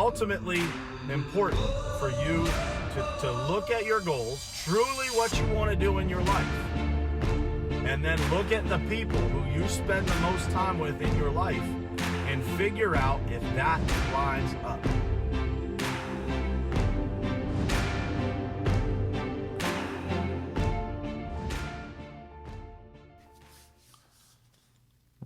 ultimately important for you to look at your goals, truly what you want to do in your life, and then look at the people who you spend the most time with in your life and figure out if that lines up.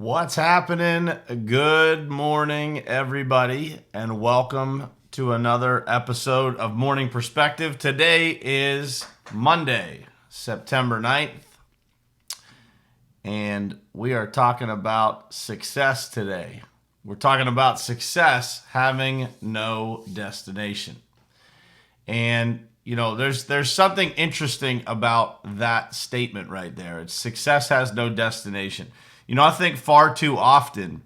What's happening? Good morning, everybody, and welcome to another episode of Morning Perspective. Today is Monday, September 9th, and we are talking about success today. We're talking about success having no destination. And you know, there's something interesting about that statement right there. It's success has no destination. You know, I think far too often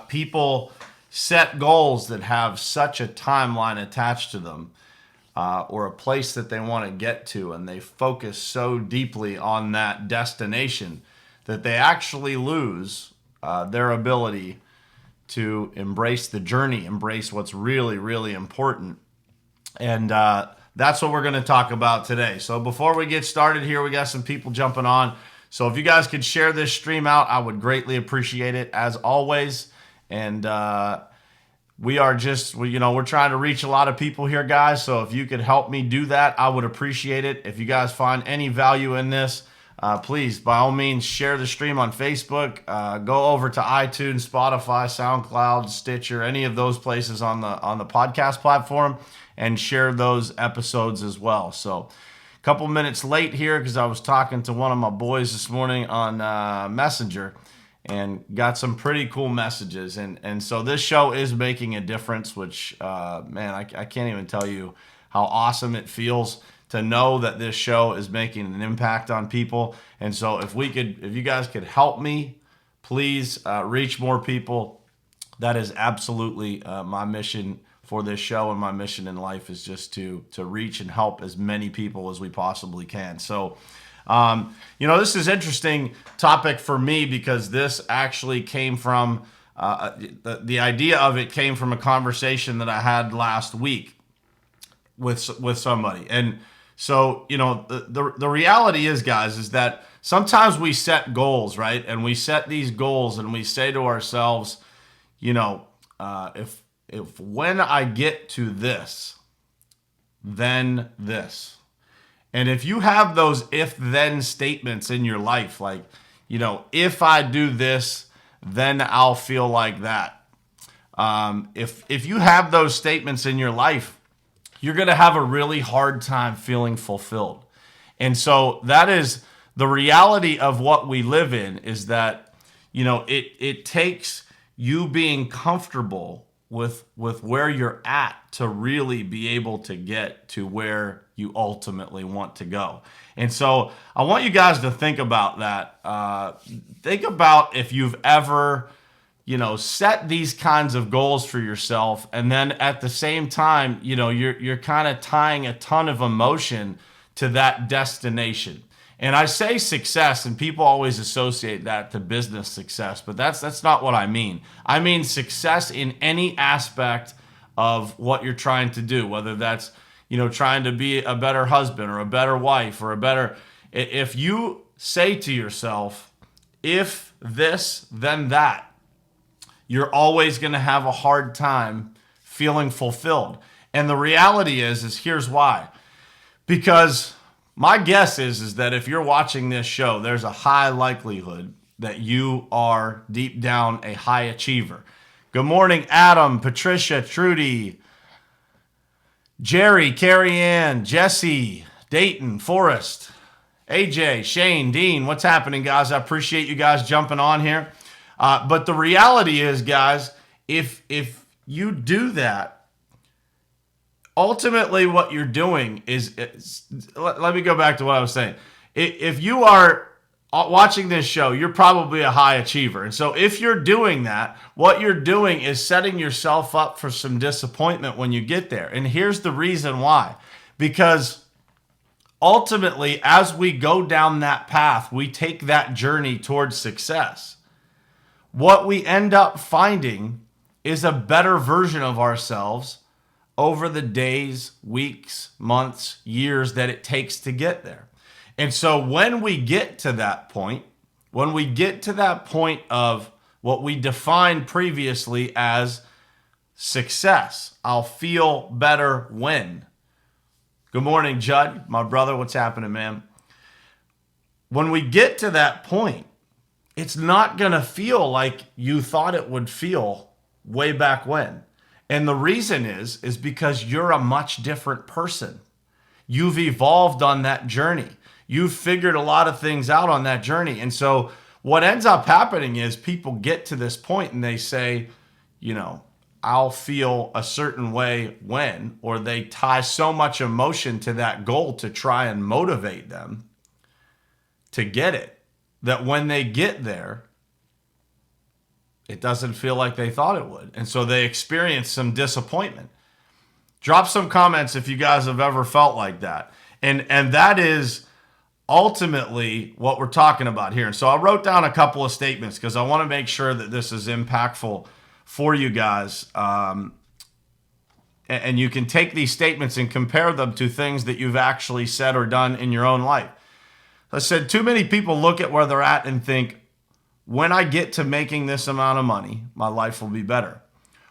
people set goals that have such a timeline attached to them or a place that they want to get to, and they focus so deeply on that destination that they actually lose their ability to embrace the journey, embrace what's really, really important. And that's what we're going to talk about today. So before we get started here, we got some people jumping on. So if you guys could share this stream out, I would greatly appreciate it, as always. And we are just, we're trying to reach a lot of people here, guys. So if you could help me do that, I would appreciate it. If you guys find any value in this, please, by all means, share the stream on Facebook. Go over to iTunes, Spotify, SoundCloud, Stitcher, any of those places on the podcast platform, and share those episodes as well. So couple minutes late here because I was talking to one of my boys this morning on Messenger and got some pretty cool messages. And so this show is making a difference, which, I can't even tell you how awesome it feels to know that this show is making an impact on people. And so if you guys could help me, please reach more people. That is absolutely my mission for this show, and my mission in life is just to reach and help as many people as we possibly can. So, this is an interesting topic for me because this actually came from, the idea of it came from a conversation that I had last week with somebody. And so, the reality is, guys, is that sometimes we set goals, right? And we set these goals and we say to ourselves, if when I get to this, then this. And if you have those if-then statements in your life, like, if I do this, then I'll feel like that. If you have those statements in your life, you're going to have a really hard time feeling fulfilled. And so that is the reality of what we live in, is that, it takes you being comfortable with where you're at to really be able to get to where you ultimately want to go. And so I want you guys to think about that. Think about if you've ever, set these kinds of goals for yourself, and then at the same time, you're kind of tying a ton of emotion to that destination. And I say success, and people always associate that to business success, but that's not what I mean. I mean success in any aspect of what you're trying to do, whether that's, trying to be a better husband or a better wife or if you say to yourself, if this, then that, you're always going to have a hard time feeling fulfilled. And the reality is here's why. Because my guess is that if you're watching this show, there's a high likelihood that you are deep down a high achiever. Good morning, Adam, Patricia, Trudy, Jerry, Carrie Ann, Jesse, Dayton, Forrest, AJ, Shane, Dean. What's happening, guys? I appreciate you guys jumping on here. But the reality is, guys, if you do that, ultimately, what you're doing is, let me go back to what I was saying. If you are watching this show, you're probably a high achiever. And so if you're doing that, what you're doing is setting yourself up for some disappointment when you get there. And here's the reason why. Because ultimately, as we go down that path, we take that journey towards success. What we end up finding is a better version of ourselves over the days, weeks, months, years that it takes to get there. And so when we get to that point, of what we defined previously as success, I'll feel better when. Good morning, Judd, my brother. What's happening, man? When we get to that point, it's not going to feel like you thought it would feel way back when. And the reason is because you're a much different person. You've evolved on that journey. You've figured a lot of things out on that journey. And so what ends up happening is people get to this point and they say, I'll feel a certain way when, or they tie so much emotion to that goal to try and motivate them to get it, that when they get there, it doesn't feel like they thought it would. And so they experience some disappointment. Drop some comments if you guys have ever felt like that. And that is ultimately what we're talking about here. And so I wrote down a couple of statements because I want to make sure that this is impactful for you guys. And you can take these statements and compare them to things that you've actually said or done in your own life. I said, too many people look at where they're at and think, when I get to making this amount of money, my life will be better.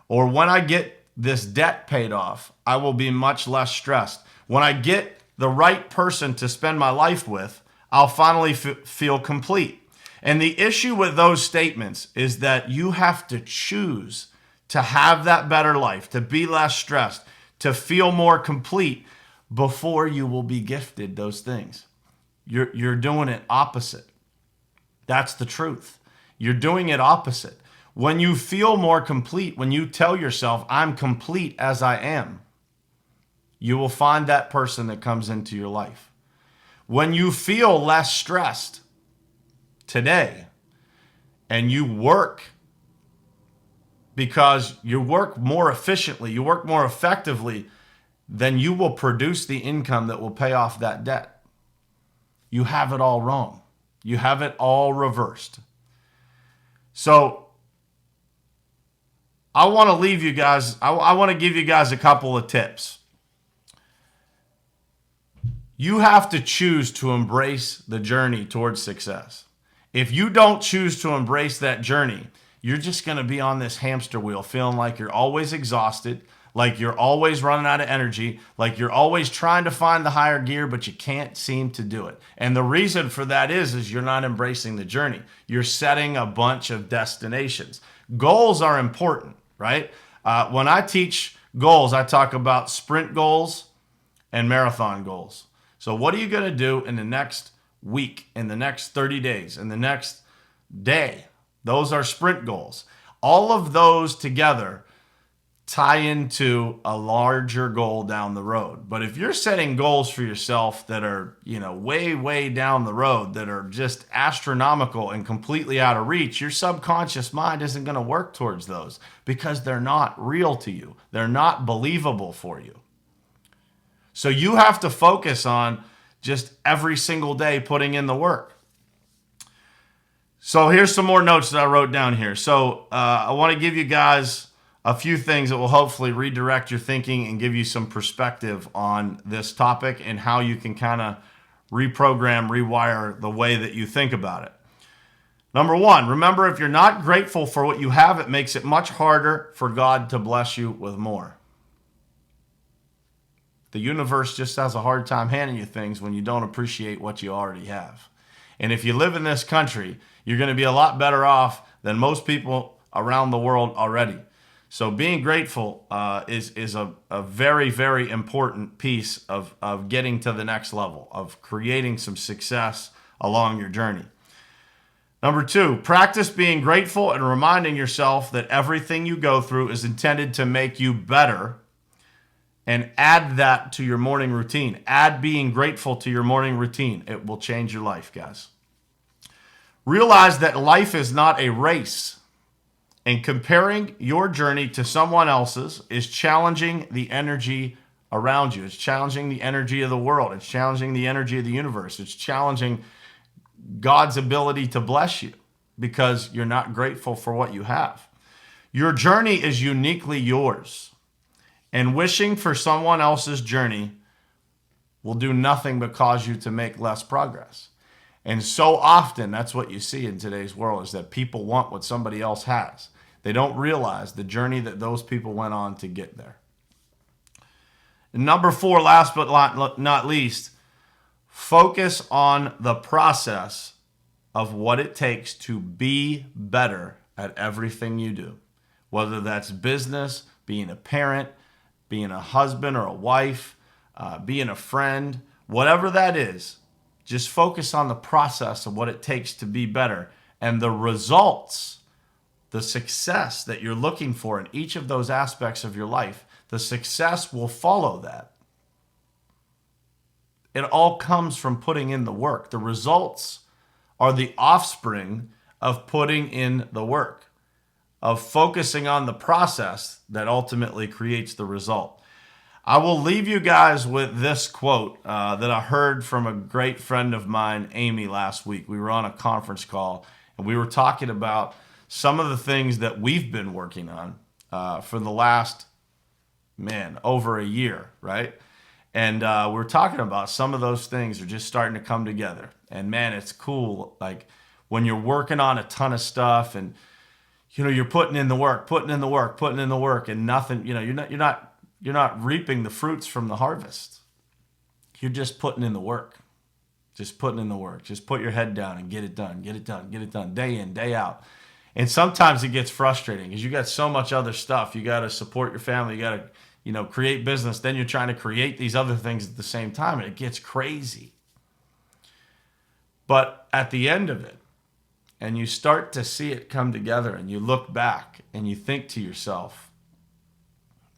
Or when I get this debt paid off, I will be much less stressed. When I get the right person to spend my life with, I'll finally feel complete. And the issue with those statements is that you have to choose to have that better life, to be less stressed, to feel more complete before you will be gifted those things. You're doing it opposite. That's the truth. You're doing it opposite. When you feel more complete, when you tell yourself, I'm complete as I am, you will find that person that comes into your life. When you feel less stressed today and you work because you work more efficiently, you work more effectively, then you will produce the income that will pay off that debt. You have it all wrong. You have it all reversed. So I want to leave you guys, I want to give you guys a couple of tips. You have to choose to embrace the journey towards success. If you don't choose to embrace that journey, you're just going to be on this hamster wheel feeling like you're always exhausted, like you're always running out of energy, like you're always trying to find the higher gear, but you can't seem to do it. And the reason for that is you're not embracing the journey. You're setting a bunch of destinations. Goals are important, right? When I teach goals, I talk about sprint goals and marathon goals. So what are you going to do in the next week, in the next 30 days, in the next day? Those are sprint goals. All of those together tie into a larger goal down the road. But if you're setting goals for yourself that are, way, way down the road, that are just astronomical and completely out of reach, your subconscious mind isn't going to work towards those because they're not real to you. They're not believable for you. So you have to focus on just every single day putting in the work. So here's some more notes that I wrote down here. So I want to give you guys a few things that will hopefully redirect your thinking and give you some perspective on this topic and how you can kind of reprogram, rewire the way that you think about it. Number one, remember, if you're not grateful for what you have, it makes it much harder for God to bless you with more. The universe just has a hard time handing you things when you don't appreciate what you already have. And if you live in this country, you're going to be a lot better off than most people around the world already. So being grateful is a very, very important piece of getting to the next level, of creating some success along your journey. Number two, practice being grateful and reminding yourself that everything you go through is intended to make you better. And add that to your morning routine. Add being grateful to your morning routine. It will change your life, guys. Realize that life is not a race. And comparing your journey to someone else's is challenging the energy around you. It's challenging the energy of the world. It's challenging the energy of the universe. It's challenging God's ability to bless you because you're not grateful for what you have. Your journey is uniquely yours, and wishing for someone else's journey will do nothing but cause you to make less progress. And so often, that's what you see in today's world, is that people want what somebody else has. They don't realize the journey that those people went on to get there. And number 4, last but not least, focus on the process of what it takes to be better at everything you do. Whether that's business, being a parent, being a husband or a wife, being a friend, whatever that is, just focus on the process of what it takes to be better. And the results, the success that you're looking for in each of those aspects of your life, the success will follow that. It all comes from putting in the work. The results are the offspring of putting in the work, of focusing on the process that ultimately creates the result. I will leave you guys with this quote that I heard from a great friend of mine, Amy, last week. We were on a conference call, and we were talking about some of the things that we've been working on for the last, over a year, right? And we're talking about some of those things are just starting to come together. And man, it's cool. Like when you're working on a ton of stuff and, you're putting in the work, and nothing, you're not reaping the fruits from the harvest. You're just putting in the work. Just putting in the work. Just put your head down and get it done, day in, day out. And sometimes it gets frustrating because you got so much other stuff. You got to support your family. You got to, create business. Then you're trying to create these other things at the same time, and it gets crazy. But at the end of it, and you start to see it come together, and you look back and you think to yourself,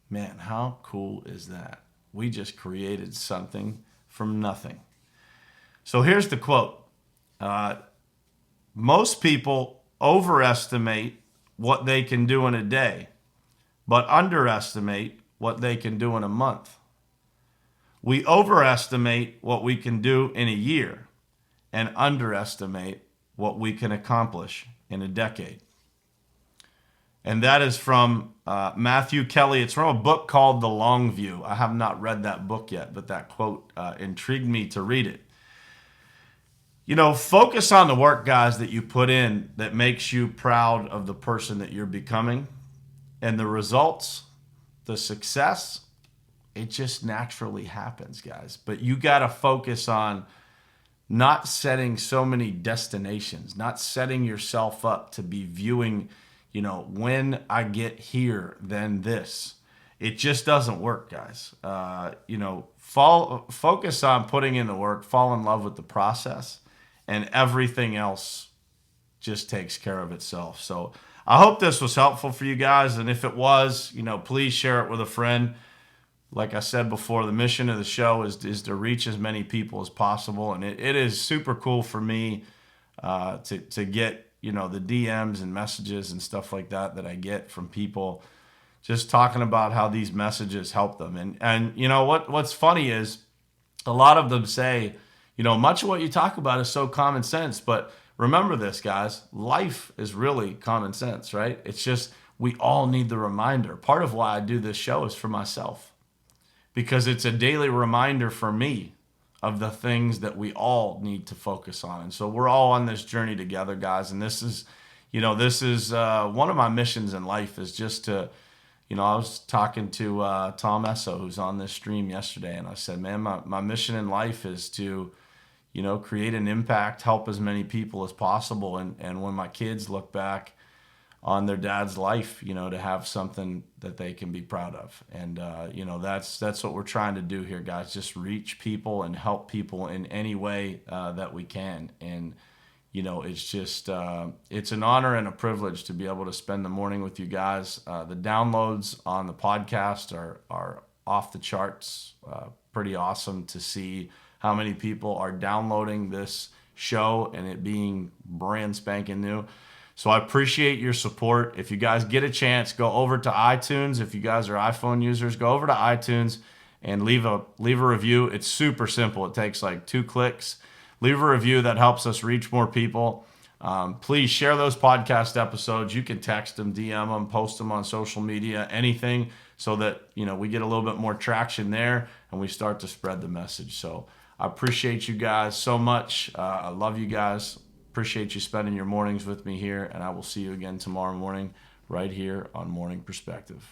man, how cool is that? We just created something from nothing. So here's the quote. Most people overestimate what they can do in a day, but underestimate what they can do in a month. We overestimate what we can do in a year and underestimate what we can accomplish in a decade. And that is from Matthew Kelly. It's from a book called The Long View. I have not read that book yet, but that quote intrigued me to read it. Focus on the work, guys, that you put in that makes you proud of the person that you're becoming. And the results, the success, it just naturally happens, guys. But you got to focus on not setting so many destinations, not setting yourself up to be viewing, when I get here, then this. It just doesn't work, guys. Focus on putting in the work, fall in love with the process, and everything else just takes care of itself. So I hope this was helpful for you guys. And if it was, please share it with a friend. Like I said before, the mission of the show is to reach as many people as possible. And it is super cool for me to get, the DMs and messages and stuff like that I get from people just talking about how these messages help them. And what's funny is a lot of them say, much of what you talk about is so common sense. But remember this, guys, life is really common sense, right? It's just we all need the reminder. Part of why I do this show is for myself, because it's a daily reminder for me of the things that we all need to focus on. And so we're all on this journey together, guys. And this is one of my missions in life is just to, I was talking to Tom Esso, who's on this stream yesterday, and I said, man, my mission in life is to, create an impact, help as many people as possible. And when my kids look back on their dad's life, to have something that they can be proud of. And, that's what we're trying to do here, guys. Just reach people and help people in any way that we can. And, it's just, it's an honor and a privilege to be able to spend the morning with you guys. The downloads on the podcast are off the charts. Pretty awesome to see how many people are downloading this show and it being brand spanking new. So I appreciate your support. If you guys get a chance, go over to iTunes. If you guys are iPhone users, go over to iTunes and leave a review. It's super simple. It takes like 2 clicks. Leave a review. That helps us reach more people. Please share those podcast episodes. You can text them, DM them, post them on social media, anything, so that we get a little bit more traction there and we start to spread the message. So I appreciate you guys so much. I love you guys. Appreciate you spending your mornings with me here, and I will see you again tomorrow morning right here on Morning Perspective.